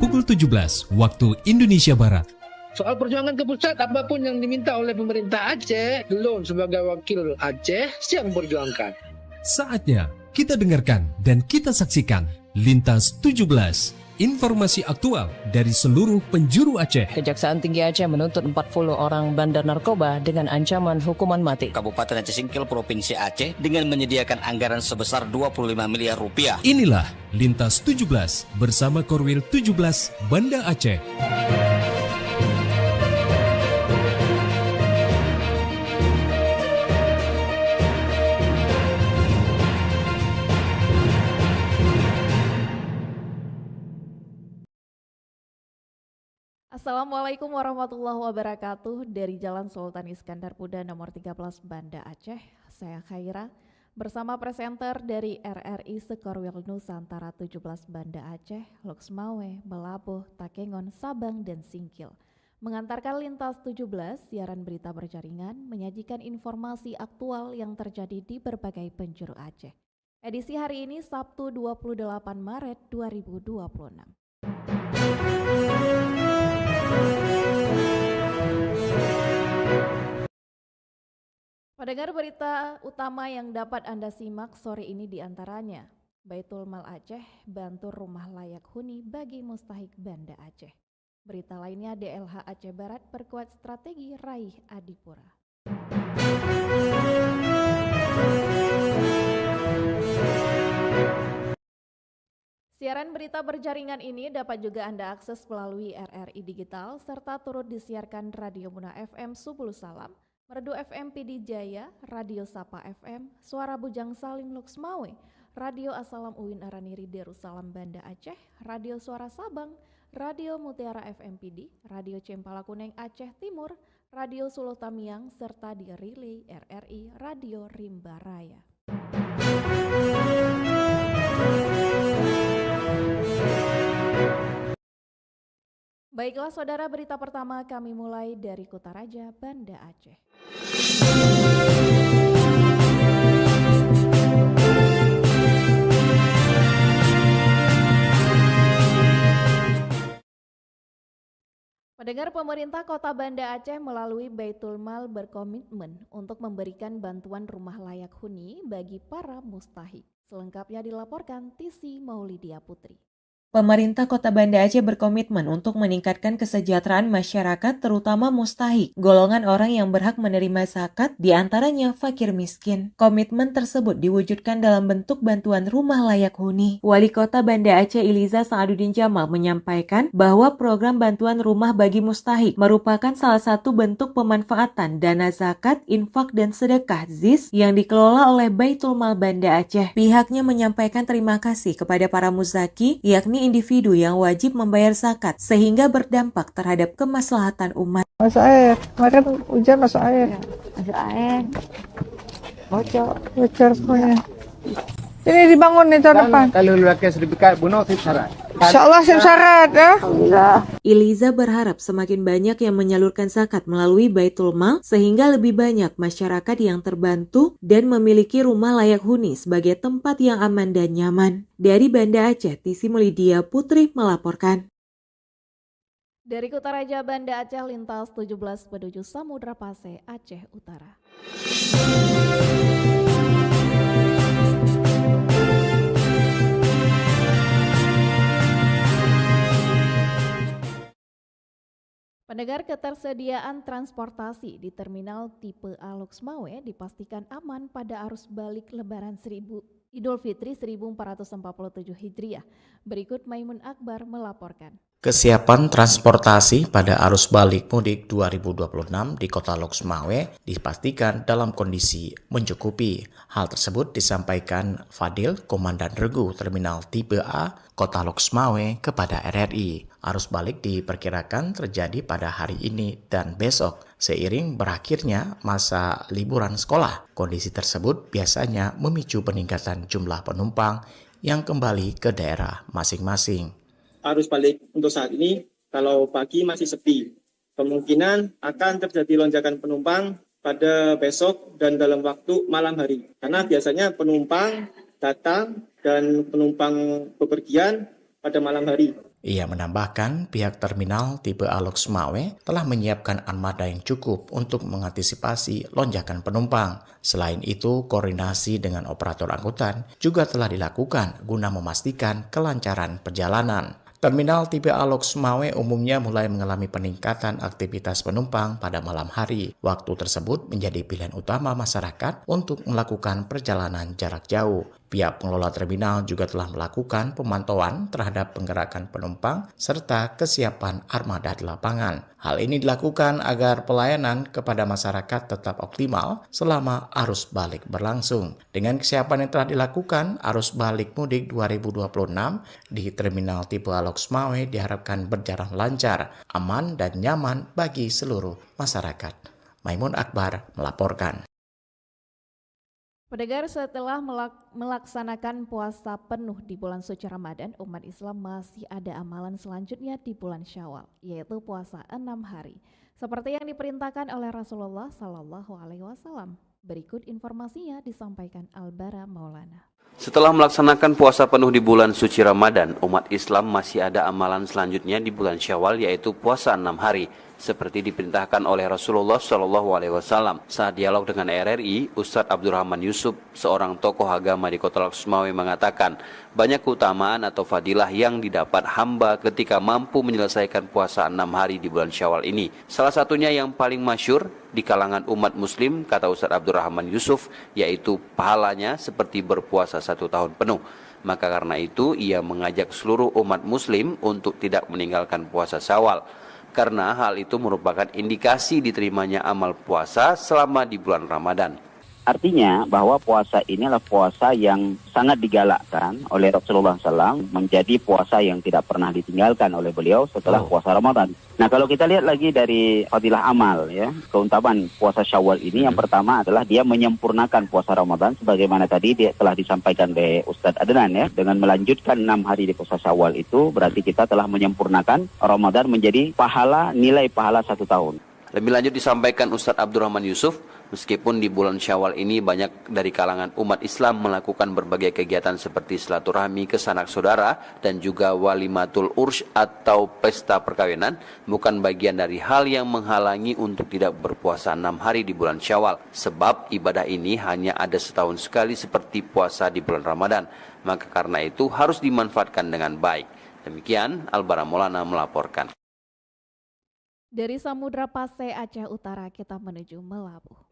pukul 17 waktu Indonesia Barat. Soal perjuangan ke pusat, apapun yang diminta oleh pemerintah Aceh, Lon sebagai wakil Aceh siap memperjuangkan. Saatnya kita dengarkan dan kita saksikan Lintas 17. Informasi aktual dari seluruh penjuru Aceh. Kejaksaan Tinggi Aceh menuntut 40 orang bandar narkoba dengan ancaman hukuman mati. Kabupaten Aceh Singkil Provinsi Aceh dengan menyediakan anggaran sebesar 25 miliar rupiah. Inilah Lintas 17 bersama Korwil 17 Banda Aceh. Assalamualaikum warahmatullahi wabarakatuh. Dari Jalan Sultan Iskandar Muda nomor 13 Banda Aceh, saya Khaira bersama presenter dari RRI Sekorwil Nusantara 17 Banda Aceh, Loksmawe, Melabuh, Takengon, Sabang, dan Singkil. Mengantarkan Lintas 17, siaran berita berjaringan, menyajikan informasi aktual yang terjadi di berbagai penjuru Aceh. Edisi hari ini Sabtu 28 Maret 2026. Pendengar berita utama yang dapat Anda simak sore ini diantaranya: Baitul Mal Aceh bantu rumah layak huni bagi mustahik Banda Aceh. Berita lainnya, DLH Aceh Barat perkuat strategi raih Adipura. Siaran berita berjaringan ini dapat juga Anda akses melalui RRI Digital serta turut disiarkan Radio Muna FM Subul Salam, Merdu FM PD Jaya, Radio Sapa FM, Suara Bujang Salim Loksmawe, Radio Asalam Uwin Araniri Darussalam Banda Aceh, Radio Suara Sabang, Radio Mutiara FM PD, Radio Cempala Kuneng Aceh Timur, Radio Suluh Tamiang, serta di relay RRI Radio Rimba Raya. Baiklah saudara, berita pertama kami mulai dari Kutaraja, Banda Aceh. Pendengar, pemerintah Kota Banda Aceh melalui Baitul Mal berkomitmen untuk memberikan bantuan rumah layak huni bagi para mustahik. Selengkapnya dilaporkan Tisi Maulidia Putri. Pemerintah Kota Banda Aceh berkomitmen untuk meningkatkan kesejahteraan masyarakat, terutama mustahik, golongan orang yang berhak menerima zakat, diantaranya fakir miskin. Komitmen tersebut diwujudkan dalam bentuk bantuan rumah layak huni. Wali Kota Banda Aceh Iliza Sa'aduddin Jamal menyampaikan bahwa program bantuan rumah bagi mustahik merupakan salah satu bentuk pemanfaatan dana zakat, infak, dan sedekah ZIS yang dikelola oleh Baitul Mal Banda Aceh. Pihaknya menyampaikan terima kasih kepada para muzaki, yakni individu yang wajib membayar zakat sehingga berdampak terhadap kemaslahatan umat. Masuk air, kemarin hujan masuk air. Masuk air, Bocor semuanya. Ini dibangun nih tahun depan. Kalau lelaki sertifikat bunuh sip syarat. Insyaallah sip syarat ya. alhamdulillah. Iliza berharap semakin banyak yang menyalurkan zakat melalui Baitul Mal sehingga lebih banyak masyarakat yang terbantu dan memiliki rumah layak huni sebagai tempat yang aman dan nyaman. Dari Banda Aceh, Tisi Maulidia Putri melaporkan. Dari Kutaraja, Banda Aceh, Lintas 17 menuju Samudra Pase, Aceh Utara. Pendengar, ketersediaan transportasi di Terminal Tipe A Loksmawe dipastikan aman pada arus balik Lebaran Idul Fitri 1447 Hijriah. Berikut Maimun Akbar melaporkan. Kesiapan transportasi pada arus balik mudik 2026 di Kota Loksmawe dipastikan dalam kondisi mencukupi. Hal tersebut disampaikan Fadil, Komandan Regu Terminal Tipe A, Kota Loksmawe kepada RRI. Arus balik diperkirakan terjadi pada hari ini dan besok, seiring berakhirnya masa liburan sekolah. Kondisi tersebut biasanya memicu peningkatan jumlah penumpang yang kembali ke daerah masing-masing. Arus balik untuk saat ini, kalau pagi masih sepi. Kemungkinan akan terjadi lonjakan penumpang pada besok dan dalam waktu malam hari. Karena biasanya penumpang datang dan penumpang bepergian pada malam hari. Ia menambahkan pihak terminal tipe Alox Mawe telah menyiapkan armada yang cukup untuk mengantisipasi lonjakan penumpang. Selain itu, koordinasi dengan operator angkutan juga telah dilakukan guna memastikan kelancaran perjalanan. Terminal tipe Alox Mawe umumnya mulai mengalami peningkatan aktivitas penumpang pada malam hari. Waktu tersebut menjadi pilihan utama masyarakat untuk melakukan perjalanan jarak jauh. Pihak pengelola terminal juga telah melakukan pemantauan terhadap penggerakan penumpang serta kesiapan armada di lapangan. Hal ini dilakukan agar pelayanan kepada masyarakat tetap optimal selama arus balik berlangsung. Dengan kesiapan yang telah dilakukan, arus balik mudik 2026 di terminal tipe Alox Mawe diharapkan berjalan lancar, aman, dan nyaman bagi seluruh masyarakat. Maimun Akbar melaporkan. Pendengar, setelah melaksanakan puasa penuh di bulan suci Ramadan, umat Islam masih ada amalan selanjutnya di bulan Syawal, yaitu puasa 6 hari. Seperti yang diperintahkan oleh Rasulullah Sallallahu Alaihi Wasallam. Berikut informasinya disampaikan Albara Maulana. Setelah melaksanakan puasa penuh di bulan suci Ramadan, umat Islam masih ada amalan selanjutnya di bulan Syawal, yaitu puasa 6 hari. Seperti diperintahkan oleh Rasulullah Shallallahu Alaihi Wasallam. Saat dialog dengan RRI, Ustadz Abdurrahman Yusuf, seorang tokoh agama di Kota Loksmawe, mengatakan banyak keutamaan atau fadilah yang didapat hamba ketika mampu menyelesaikan puasa 6 hari di bulan Syawal ini. Salah satunya yang paling masyhur di kalangan umat Muslim, kata Ustadz Abdurrahman Yusuf, yaitu pahalanya seperti berpuasa 1 tahun penuh. Maka karena itu ia mengajak seluruh umat Muslim untuk tidak meninggalkan puasa Syawal, karena hal itu merupakan indikasi diterimanya amal puasa selama di bulan Ramadan. Artinya bahwa puasa ini adalah puasa yang sangat digalakkan oleh Rasulullah SAW, menjadi puasa yang tidak pernah ditinggalkan oleh beliau setelah puasa Ramadan. Nah, kalau kita lihat lagi dari fadilah amal, ya, keutamaan puasa Syawal ini, yang pertama adalah dia menyempurnakan puasa Ramadan, sebagaimana tadi dia telah disampaikan oleh Ustadz Adnan, ya, dengan melanjutkan 6 hari di puasa Syawal itu berarti kita telah menyempurnakan Ramadan menjadi nilai pahala 1 tahun. Lebih lanjut disampaikan Ustadz Abdurrahman Yusuf, meskipun di bulan Syawal ini banyak dari kalangan umat Islam melakukan berbagai kegiatan seperti silaturahmi ke sanak saudara dan juga walimatul urs atau pesta perkawinan, bukan bagian dari hal yang menghalangi untuk tidak berpuasa 6 hari di bulan Syawal. Sebab ibadah ini hanya ada setahun sekali seperti puasa di bulan Ramadan. Maka karena itu harus dimanfaatkan dengan baik. Demikian Albara Maulana melaporkan. Dari Samudra Pasai, Aceh Utara, kita menuju Melabuh.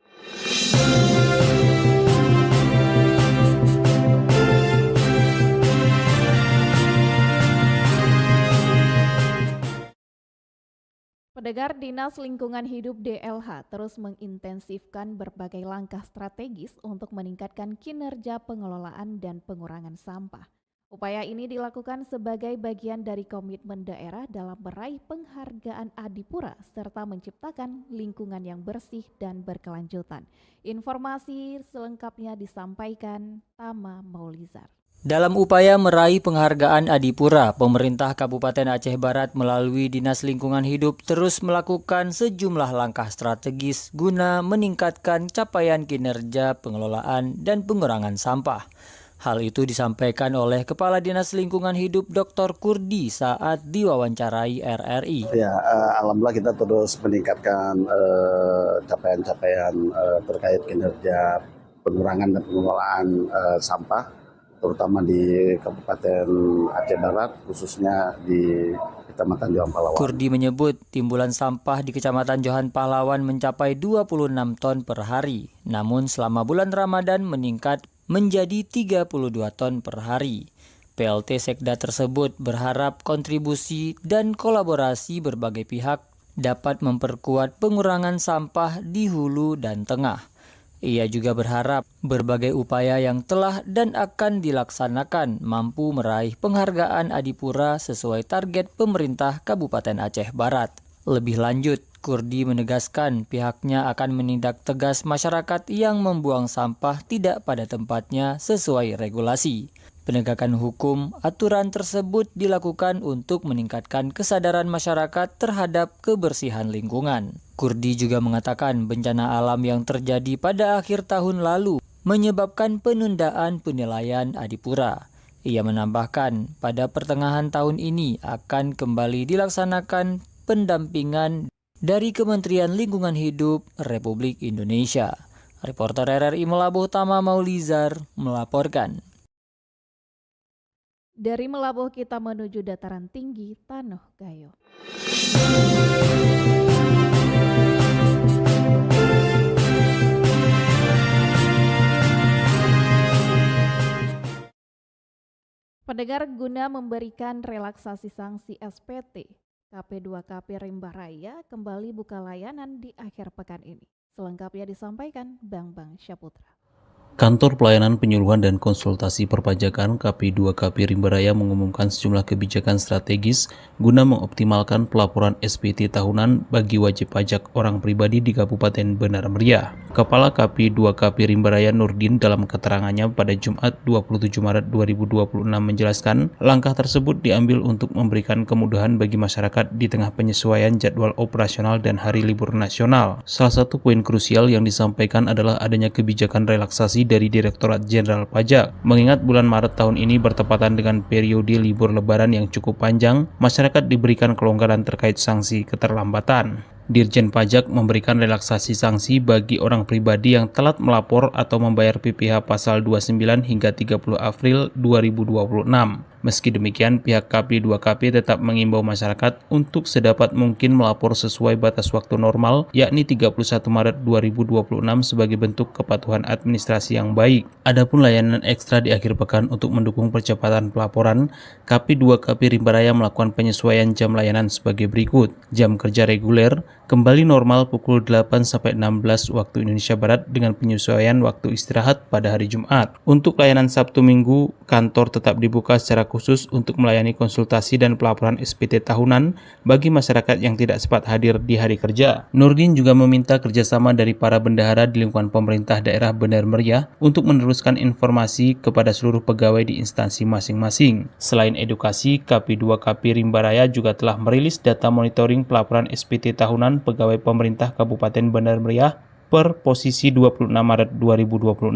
Pendengar, Dinas Lingkungan Hidup DLH terus mengintensifkan berbagai langkah strategis untuk meningkatkan kinerja pengelolaan dan pengurangan sampah. Upaya ini dilakukan sebagai bagian dari komitmen daerah dalam meraih penghargaan Adipura serta menciptakan lingkungan yang bersih dan berkelanjutan. Informasi selengkapnya disampaikan Tama Maulizar. Dalam upaya meraih penghargaan Adipura, pemerintah Kabupaten Aceh Barat melalui Dinas Lingkungan Hidup terus melakukan sejumlah langkah strategis guna meningkatkan capaian kinerja pengelolaan dan pengurangan sampah. Hal itu disampaikan oleh Kepala Dinas Lingkungan Hidup Dr. Kurdi saat diwawancarai RRI. Ya, alhamdulillah kita terus meningkatkan capaian-capaian terkait kinerja pengurangan dan pengelolaan sampah, terutama di Kabupaten Aceh Barat, khususnya di Kecamatan Johan Pahlawan. Kurdi menyebut timbulan sampah di Kecamatan Johan Pahlawan mencapai 26 ton per hari. Namun selama bulan Ramadan meningkat menjadi 32 ton per hari. PLT Sekda tersebut berharap kontribusi dan kolaborasi berbagai pihak dapat memperkuat pengurangan sampah di hulu dan tengah. Ia juga berharap berbagai upaya yang telah dan akan dilaksanakan mampu meraih penghargaan Adipura sesuai target pemerintah Kabupaten Aceh Barat. Lebih lanjut, Kurdi menegaskan pihaknya akan menindak tegas masyarakat yang membuang sampah tidak pada tempatnya sesuai regulasi. Penegakan hukum aturan tersebut dilakukan untuk meningkatkan kesadaran masyarakat terhadap kebersihan lingkungan. Kurdi juga mengatakan bencana alam yang terjadi pada akhir tahun lalu menyebabkan penundaan penilaian Adipura. Ia menambahkan, pada pertengahan tahun ini akan kembali dilaksanakan pendampingan dari Kementerian Lingkungan Hidup Republik Indonesia. Reporter RRI Melabuh Tama Maulizar melaporkan. Dari Melabuh kita menuju dataran tinggi Tanoh Gayo. Pendengar, guna memberikan relaksasi sanksi SPT, KP2KP Rimba Raya kembali buka layanan di akhir pekan ini. Selengkapnya disampaikan Bambang Syaputra. Kantor Pelayanan Penyuluhan dan Konsultasi Perpajakan KP2KP Rimba Raya mengumumkan sejumlah kebijakan strategis guna mengoptimalkan pelaporan SPT tahunan bagi wajib pajak orang pribadi di Kabupaten Benar Meriah. Kepala KP2KP Rimba Raya Nurdin dalam keterangannya pada Jumat 27 Maret 2026 menjelaskan langkah tersebut diambil untuk memberikan kemudahan bagi masyarakat di tengah penyesuaian jadwal operasional dan hari libur nasional. Salah satu poin krusial yang disampaikan adalah adanya kebijakan relaksasi dari Direktorat Jenderal Pajak. Mengingat bulan Maret tahun ini bertepatan dengan periode libur lebaran yang cukup panjang, masyarakat diberikan kelonggaran terkait sanksi keterlambatan. Dirjen Pajak memberikan relaksasi sanksi bagi orang pribadi yang telat melapor atau membayar PPh pasal 29 hingga 30 April 2026. Meski demikian, pihak KP2KP tetap mengimbau masyarakat untuk sedapat mungkin melapor sesuai batas waktu normal, yakni 31 Maret 2026 sebagai bentuk kepatuhan administrasi yang baik. Adapun layanan ekstra di akhir pekan untuk mendukung percepatan pelaporan, KP2KP Rimba Raya melakukan penyesuaian jam layanan sebagai berikut. Jam kerja reguler kembali normal pukul 8 sampai 16 waktu Indonesia Barat dengan penyesuaian waktu istirahat pada hari Jumat. Untuk layanan Sabtu Minggu, kantor tetap dibuka secara khusus untuk melayani konsultasi dan pelaporan SPT tahunan bagi masyarakat yang tidak sempat hadir di hari kerja. Nurdin juga meminta kerjasama dari para bendahara di lingkungan pemerintah daerah Benar Meriah untuk meneruskan informasi kepada seluruh pegawai di instansi masing-masing. Selain edukasi, KP2KP Rimba Raya juga telah merilis data monitoring pelaporan SPT tahunan pegawai pemerintah Kabupaten Benar Meriah per posisi 26 Maret 2026.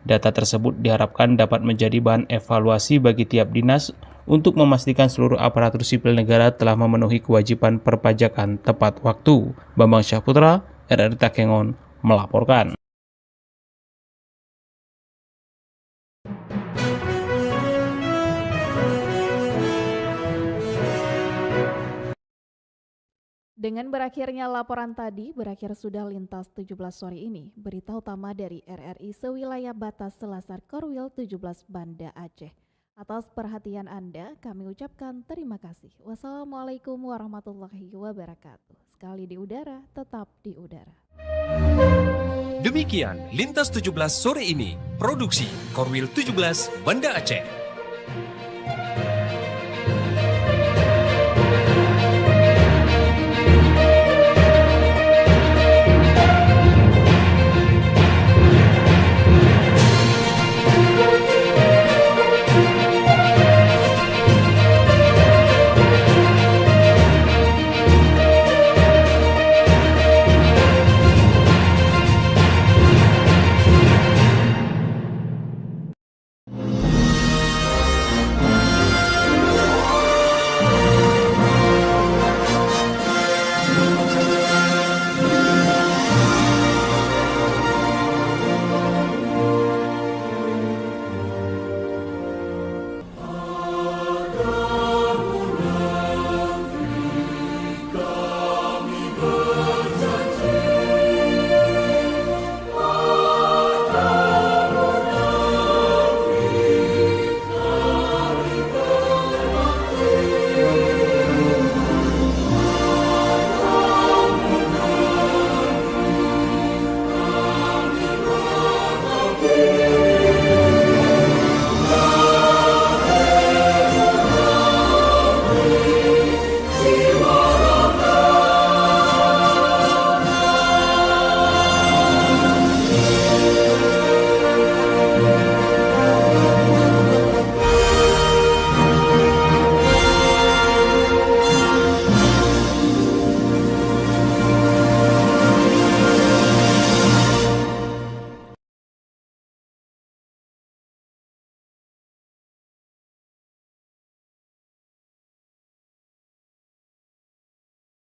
Data tersebut diharapkan dapat menjadi bahan evaluasi bagi tiap dinas untuk memastikan seluruh aparatur sipil negara telah memenuhi kewajiban perpajakan tepat waktu. Bambang Syaputra, RRI Takengon, melaporkan. Dengan berakhirnya laporan tadi, berakhir sudah Lintas 17 sore ini. Berita utama dari RRI sewilayah batas Selasar Korwil 17 Banda Aceh. Atas perhatian Anda, kami ucapkan terima kasih. Wassalamualaikum warahmatullahi wabarakatuh. Sekali di udara, tetap di udara. Demikian Lintas 17 sore ini. Produksi Korwil 17 Banda Aceh.